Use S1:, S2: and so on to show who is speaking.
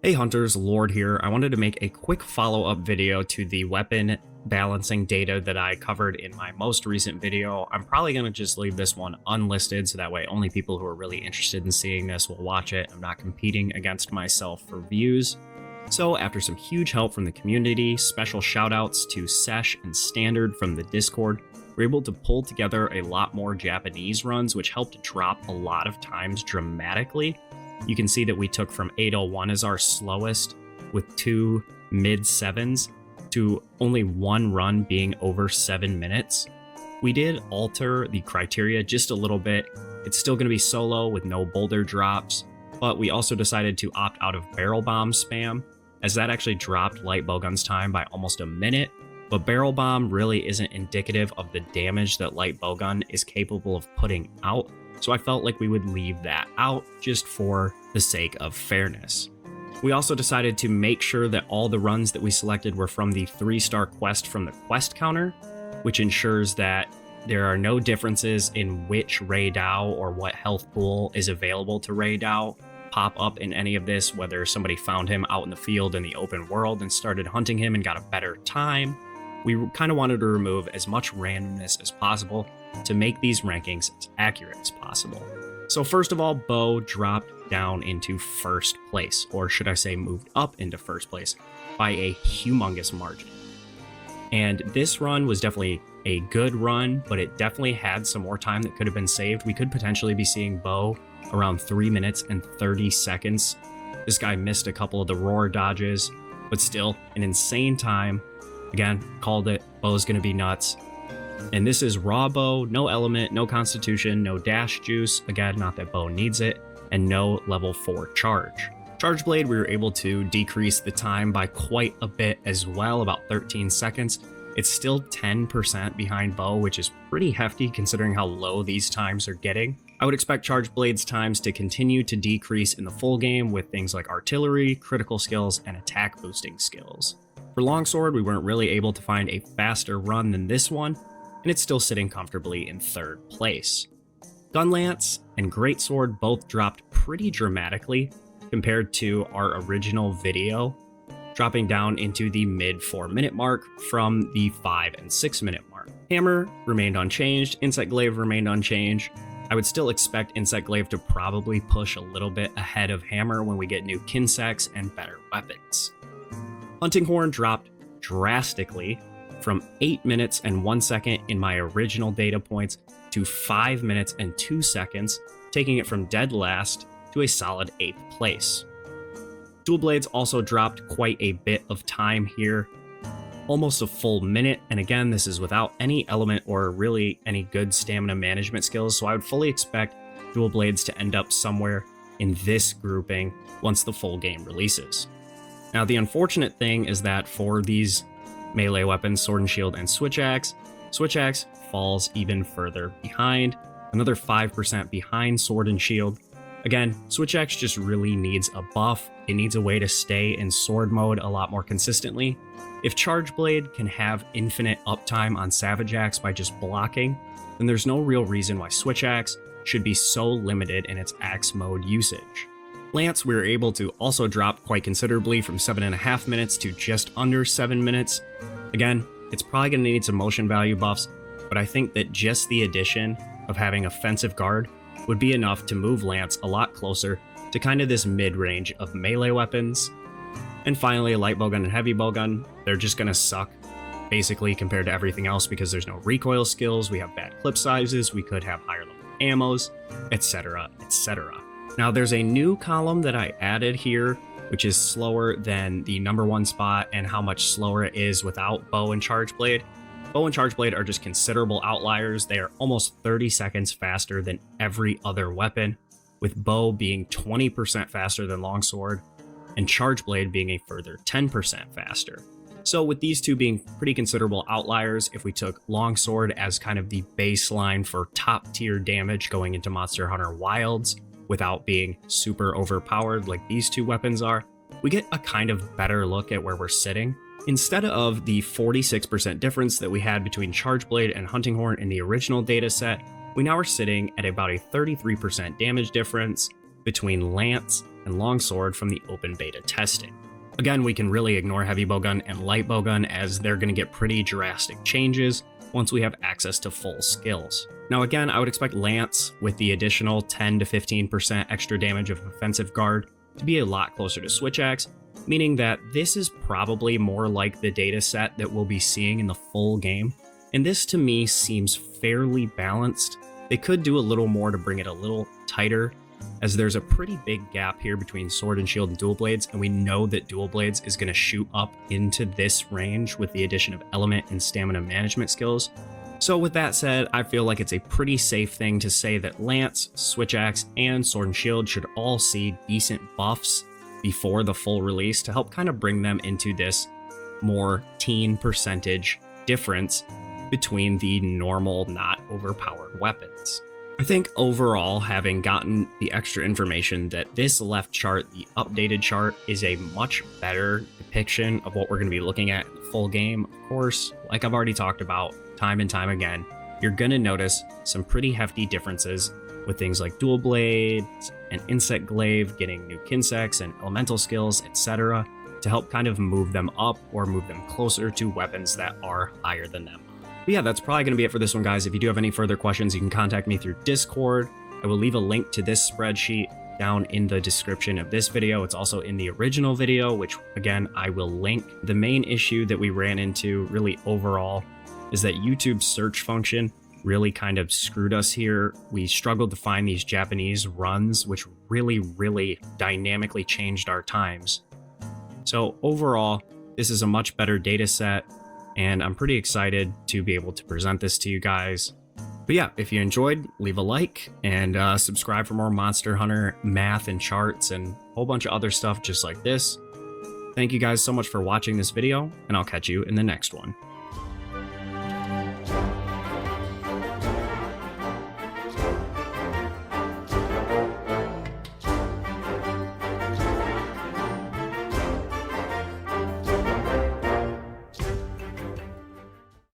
S1: Hey Hunters, Lord here. I wanted to make a quick follow-up video to the weapon balancing data that I covered in my most recent video. I'm probably going to just leave this one unlisted so that way only people who are really interested in seeing this will watch it. I'm not competing against myself for views. So after some huge help from the community, special shoutouts to Sesh and Standard from the Discord, we're able to pull together a lot more Japanese runs, which helped drop a lot of times dramatically. You can see that we took from 801 as our slowest with 2 mid-7s to only 1 run being over 7 minutes. We did alter the criteria just a little bit. It's still going to be solo with no boulder drops, but we also decided to opt out of barrel bomb spam, as that actually dropped light bowgun's time by almost a minute. But barrel bomb really isn't indicative of the damage that light bowgun is capable of putting out. So I felt like we would leave that out just for the sake of fairness. We also decided to make sure that all the runs that we selected were from the 3-star quest from the quest counter, which ensures that there are no differences in which Ray Dow or what health pool is available to Ray Dow pop up in any of this, whether somebody found him out in the field in the open world and started hunting him and got a better time. We kind of wanted to remove as much randomness as possible to make these rankings as accurate as possible. So first of all, Bo dropped down into first place, or should I say moved up into first place by a humongous margin. And this run was definitely a good run, but it definitely had some more time that could have been saved. We could potentially be seeing Bo around 3 minutes and 30 seconds. This guy missed a couple of the roar dodges, but still an insane time. Again, called it. Bo's gonna be nuts. And this is raw Bo, no element, no constitution, no dash juice. Again, not that Bo needs it, and no level 4 charge. Charge blade, we were able to decrease the time by quite a bit as well, about 13 seconds. It's still 10% behind Bo, which is pretty hefty considering how low these times are getting. I would expect Charge Blade's times to continue to decrease in the full game with things like artillery, critical skills, and attack boosting skills. For Longsword, we weren't really able to find a faster run than this one, and it's still sitting comfortably in 3rd place. Gunlance and Greatsword both dropped pretty dramatically compared to our original video, dropping down into the mid 4-minute mark from the 5 and 6-minute mark. Hammer remained unchanged, Insight Glaive remained unchanged. I would still expect Insight Glaive to probably push a little bit ahead of Hammer when we get new Kinsects and better weapons. Hunting Horn dropped drastically from 8 minutes and 1 second in my original data points to 5 minutes and 2 seconds, taking it from dead last to a solid 8th place. Dual Blades also dropped quite a bit of time here, almost a full minute, and again, this is without any element or really any good stamina management skills, so I would fully expect Dual Blades to end up somewhere in this grouping once the full game releases. Now, the unfortunate thing is that for these melee weapons, Sword and Shield and Switch Axe falls even further behind, another 5% behind Sword and Shield. Again, Switch Axe just really needs a buff. It needs a way to stay in sword mode a lot more consistently. If Charge Blade can have infinite uptime on Savage Axe by just blocking, then there's no real reason why Switch Axe should be so limited in its axe mode usage. Lance, we were able to also drop quite considerably from 7.5 minutes to just under 7 minutes. Again, it's probably going to need some motion value buffs, but I think that just the addition of having offensive guard would be enough to move Lance a lot closer to kind of this mid-range of melee weapons. And finally, light bowgun and heavy bowgun, they're just going to suck basically compared to everything else because there's no recoil skills, we have bad clip sizes, we could have higher level ammos, etc., etc. Now, there's a new column that I added here, which is slower than the #1 spot and how much slower it is without Bow and Charge Blade. Bow and Charge Blade are just considerable outliers. They are almost 30 seconds faster than every other weapon, with Bow being 20% faster than Longsword, and Charge Blade being a further 10% faster. So with these two being pretty considerable outliers, if we took Longsword as kind of the baseline for top tier damage going into Monster Hunter Wilds, without being super overpowered like these two weapons are, we get a kind of better look at where we're sitting. Instead of the 46% difference that we had between Charge Blade and Hunting Horn in the original dataset, we now are sitting at about a 33% damage difference between Lance and longsword from the open beta testing. Again, we can really ignore heavy bowgun and light bowgun as they're going to get pretty drastic changes once we have access to full skills. Now again, I would expect Lance with the additional 10 to 15% extra damage of offensive guard to be a lot closer to Switch Axe, meaning that this is probably more like the data set that we'll be seeing in the full game. And this to me seems fairly balanced. They could do a little more to bring it a little tighter, as there's a pretty big gap here between sword and shield and dual blades, and we know that dual blades is going to shoot up into this range with the addition of element and stamina management skills. So with that said, I feel like it's a pretty safe thing to say that Lance, Switch Axe, and Sword and Shield should all see decent buffs before the full release to help kind of bring them into this more teen percentage difference between the normal, not overpowered weapons. I think overall, having gotten the extra information that this left chart, the updated chart, is a much better depiction of what we're going to be looking at in the full game. Of course, like I've already talked about time and time again, you're going to notice some pretty hefty differences with things like dual blades and insect glaive getting new kinsects and elemental skills, etc., to help kind of move them up or move them closer to weapons that are higher than them. But yeah, that's probably going to be it for this one, guys. If you do have any further questions, you can contact me through Discord. I will leave a link to this spreadsheet down in the description of this video. It's also in the original video, which again, I will link. The main issue that we ran into really overall is that YouTube's search function really kind of screwed us here. We struggled to find these Japanese runs, which really dynamically changed our times. So overall, this is a much better data set, and I'm pretty excited to be able to present this to you guys. But yeah, if you enjoyed, leave a like and subscribe for more Monster Hunter math and charts and a whole bunch of other stuff just like this. Thank you guys so much for watching this video, and I'll catch you in the next one.